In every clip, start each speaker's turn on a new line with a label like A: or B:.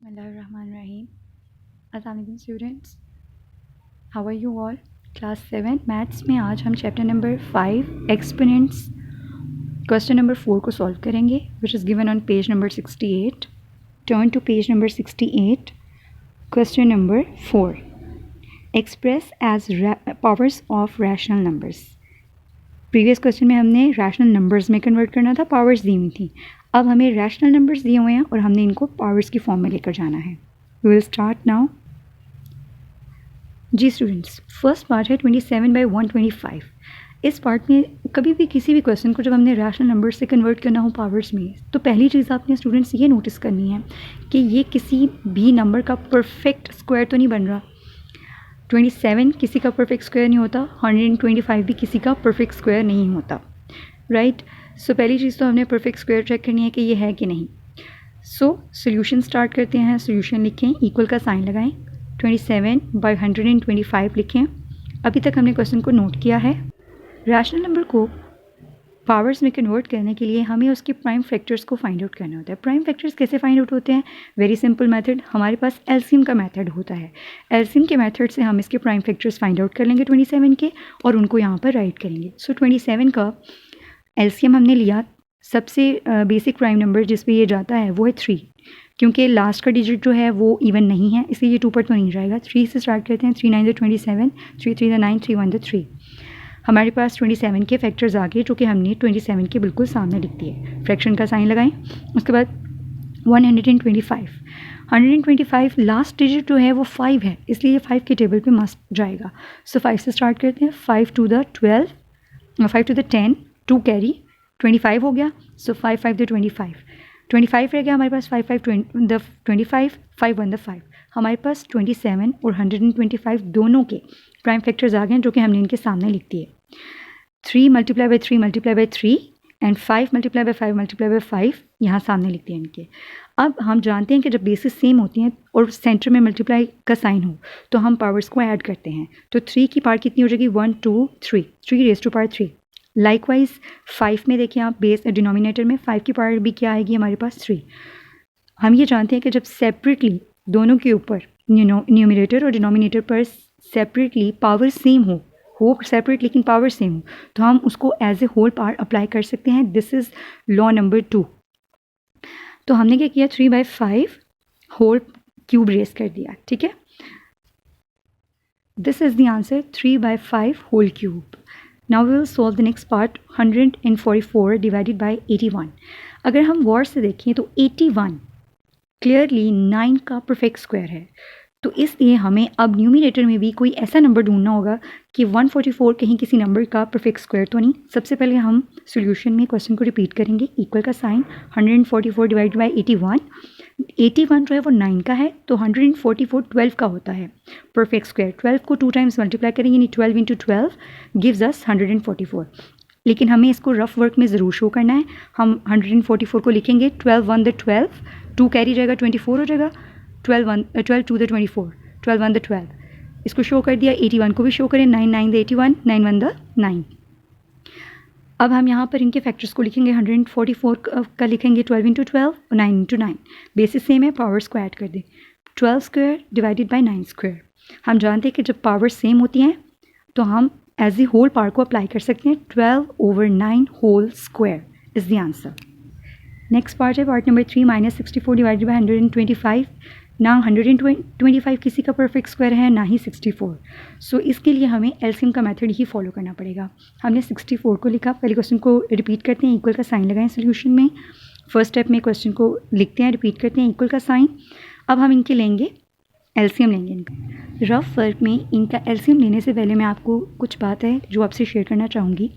A: Bismillahirrahmanirrahim. अस्सलाम वालेकुम students, how are you all. Class 7 maths में आज हम chapter number 5 exponents question number 4 को सॉल्व करेंगे, which is given on page number 68। Turn to page number 68। Question number 4, express as powers of rational numbers. Previous question में हमने rational numbers में convert करना था, पावर्स दी हुई थी। अब हमें रैशनल नंबर्स दिए हुए हैं और हमने इनको पावर्स की फॉर्म में लेकर जाना है। We will start now. जी स्टूडेंट्स, फर्स्ट पार्ट है 27/125। इस पार्ट में कभी भी किसी भी क्वेश्चन को जब हमने रैशनल नंबर से कन्वर्ट करना हो पावर्स में, तो पहली चीज़ आपने स्टूडेंट्स ये नोटिस करनी है कि ये किसी भी नंबर का परफेक्ट स्क्वायर तो नहीं बन रहा। 27 किसी का परफेक्ट स्क्वायर नहीं होता, 125 भी किसी का परफेक्ट स्क्वायर नहीं होता, राइट। सो पहली चीज़ तो हमने परफेक्ट स्क्वायर चेक करनी है कि ये है कि नहीं। सो सोल्यूशन स्टार्ट करते हैं। सोल्यूशन लिखें, इक्वल का साइन लगाएं, 27/125 लिखें। अभी तक हमने क्वेश्चन को नोट किया है। रैशनल नंबर को पावर्स में कन्वर्ट करने के लिए हमें उसके प्राइम फैक्टर्स को फाइंड आउट करना होता है। प्राइम फैक्टर्स कैसे फाइंड आउट होते हैं? वेरी सिंपल मेथड, हमारे पास एलसीएम का मेथड होता है। एलसीएम के मेथड से हम इसके प्राइम फैक्टर्स फाइंड आउट कर लेंगे 27 के, और उनको यहाँ पर राइट करेंगे। सो 27 का एलसीएम हमने लिया। सबसे बेसिक प्राइम नंबर जिस पे ये जाता है वो है 3, क्योंकि लास्ट का डिजिट जो है वो इवन नहीं है, इसलिए ये 2 पर तो नहीं जाएगा। 3 से स्टार्ट करते हैं। 3 9 27, 3 3 9, 3 1 3। हमारे पास 27 के फैक्टर्स आ गए, जो कि हमने 27 के बिल्कुल सामने लिख दिए। फ्रैक्शन का साइन लगाएं। उसके बाद 125 लास्ट डिजिट जो है वो 5 है, इसलिए ये 5 के टेबल पे मस्ट जाएगा। सो 5 से स्टार्ट करते हैं। 5 to the 12, 5 to the 10, 2 carry, 25 हो गया। सो 5 5 the 25, 25 रह गया हमारे पास। 5 5 the 25, 5 1 the 5। हमारे पास 27 और 125 दोनों के प्राइम फैक्टर्स आ गए, जो कि हमने इनके सामने लिख दिए। 3 × 3 × 3 एंड 5 × 5 × 5 यहाँ सामने लिख दिए इनके। अब हम जानते हैं कि जब बेसिस सेम होती हैं और सेंटर में मल्टीप्लाई का साइन हो, तो हम पावर्स को ऐड करते हैं। तो 3 की पावर कितनी हो जाएगी? 1 2 3, 3 raised to power 3। लाइकवाइज 5 में देखिए आप, बेस डिनोमिनेटर में 5 की पावर भी क्या आएगी हमारे पास? 3। हम ये जानते हैं कि जब सेपरेटली दोनों के ऊपर न्यूमरेटर और डिनोमिनेटर पर सेपरेटली पावर सेम हो सेपरेट लेकिन पावर सेम हो, तो हम उसको as a whole power apply कर सकते हैं। This is law number 2। तो हमने क्या किया? 3/5 होल क्यूब रेस कर दिया, ठीक है। This is the answer, 3/5 whole cube. Now we will solve the next part, 144 divided by 81। अगर हम गौर से देखें तो 81 क्लियरली 9 का परफेक्ट स्क्वायर है, तो इसलिए हमें अब न्यूमिनेटर में भी कोई ऐसा नंबर ढूंढना होगा कि 144 कहीं किसी नंबर का परफेक्ट स्क्वायर तो नहीं। सबसे पहले हम सॉल्यूशन में क्वेश्चन को रिपीट करेंगे। इक्वल का साइन, 144 डिवाइडेड बाय 81। 81 जो है वो 9 का है, तो 144 12 का होता है परफेक्ट स्क्वायर। 12 को 2 टाइम्स मल्टीप्लाई करेंगे, यानी 12 × 12 गिव्स अस 144। लेकिन हमें इसको रफ वर्क में ज़रूर शो करना है। हम 144 को लिखेंगे 12 1 the 12, 2 कैरी जाएगा, 24 हो जाएगा। 12 2 the 24, 12 1 the 12। इसको शो कर दिया। 81 को भी शो करें, 9 9 the 81, 9 1 the 9। अब हम यहाँ पर इनके फैक्टर्स को लिखेंगे। 144 का लिखेंगे 12 × 12 और 9 × 9। बेसिस सेम है, पावर्स को ऐड कर दें। 12 स्क्वायर डिवाइडेड बाय 9 स्क्वायर। हम जानते हैं कि जब पावर सेम होती हैं तो हम एज ए होल पावर को अप्लाई कर सकते हैं। 12/9 whole square is the answer. Next part है पार्ट नंबर 3, -64 डिवाइडेड बाय 125। ना 125 किसी का परफेक्ट स्क्वायर है, ना ही 64। सो इसके लिए हमें एलसीएम का मेथड ही फॉलो करना पड़ेगा। हमने 64 को लिखा। पहले क्वेश्चन को रिपीट करते हैं, इक्वल का साइन लगाएं सोल्यूशन में। फर्स्ट स्टेप में क्वेश्चन को लिखते हैं, रिपीट करते हैं, इक्वल का साइन। अब हम इनके लेंगे एलसीएम लेंगे इनका। रफ वर्क में इनका एलसीएम लेने से पहले मैं आपको कुछ बात है जो आपसे शेयर करना चाहूँगी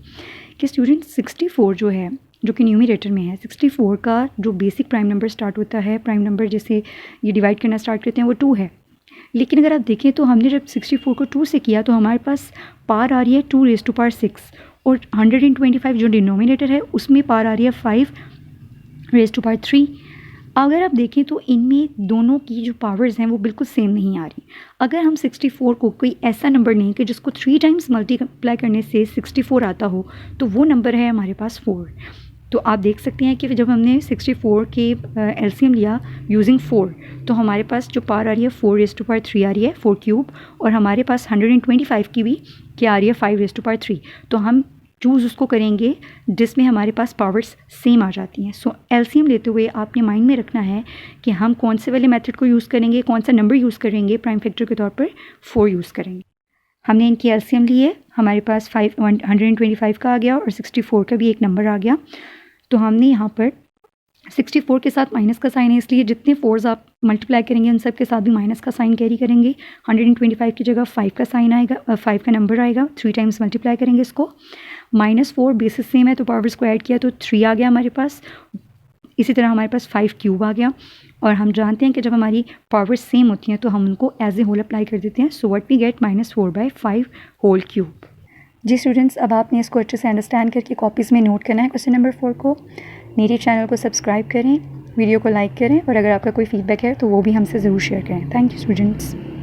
A: कि स्टूडेंट 64 जो है, जो कि न्यूमरेटर में है, 64 का जो बेसिक प्राइम नंबर स्टार्ट होता है, प्राइम नंबर जैसे ये डिवाइड करना स्टार्ट करते हैं, वो 2 है। लेकिन अगर आप देखें तो हमने जब 64 को 2 से किया तो हमारे पास पावर आ रही है 2 raised to power 6, और 125 जो डिनोमिनेटर है उसमें पावर आ रही है 5 raised to power 3। अगर आप देखें तो इनमें दोनों की जो पावर्स हैं वो बिल्कुल सेम नहीं आ रही। अगर हम 64 को कोई ऐसा नंबर लें कि जिसको 3 टाइम्स मल्टीप्लाई करने से 64 आता हो, तो वो नंबर है हमारे पास 4। तो आप देख सकते हैं कि जब हमने 64 के एलसीएम लिया यूजिंग 4, तो हमारे पास जो पावर आ रही है 4⁻³ आ रही है 4 क्यूब, और हमारे पास 125 की भी क्या आ रही है 5⁻3। तो हम चूज़ उसको करेंगे जिसमें हमारे पास पावर्स सेम आ जाती हैं। सो एलसीएम लेते हुए आपने माइंड में रखना है कि हम कौन से वाले मेथड को यूज़ करेंगे, कौन सा नंबर यूज़ करेंगे। प्राइम फैक्टर के तौर पर 4 यूज़ करेंगे। हमने इनकी एलसीएम ली है, हमारे पास 125 का आ गया और 64 का भी एक नंबर आ गया। तो हमने यहाँ पर 64 के साथ माइनस का साइन है, इसलिए जितने 4s आप मल्टीप्लाई करेंगे उन सब के साथ भी माइनस का साइन कैरी करेंगे। 125 की जगह 5 का साइन आएगा, 5 का नंबर आएगा, 3 टाइम्स मल्टीप्लाई करेंगे इसको। -4 बेसिस सेम है तो पावर्स को ऐड किया तो 3 आ गया हमारे पास। इसी तरह हमारे पास 5 क्यूब आ गया, और हम जानते हैं कि जब हमारी पावर्स सेम होती हैं तो हम उनको एज ए होल अप्लाई कर देते हैं। So what we get -4/5 whole cube. जी स्टूडेंट्स, अब आपने इसको अच्छे से अंडरस्टैंड करके कॉपीज़ में नोट करना है क्वेश्चन नंबर 4 को। मेरे चैनल को सब्सक्राइब करें, वीडियो को लाइक करें, और अगर आपका कोई फीडबैक है तो वो भी हमसे ज़रूर शेयर करें। Thank you students.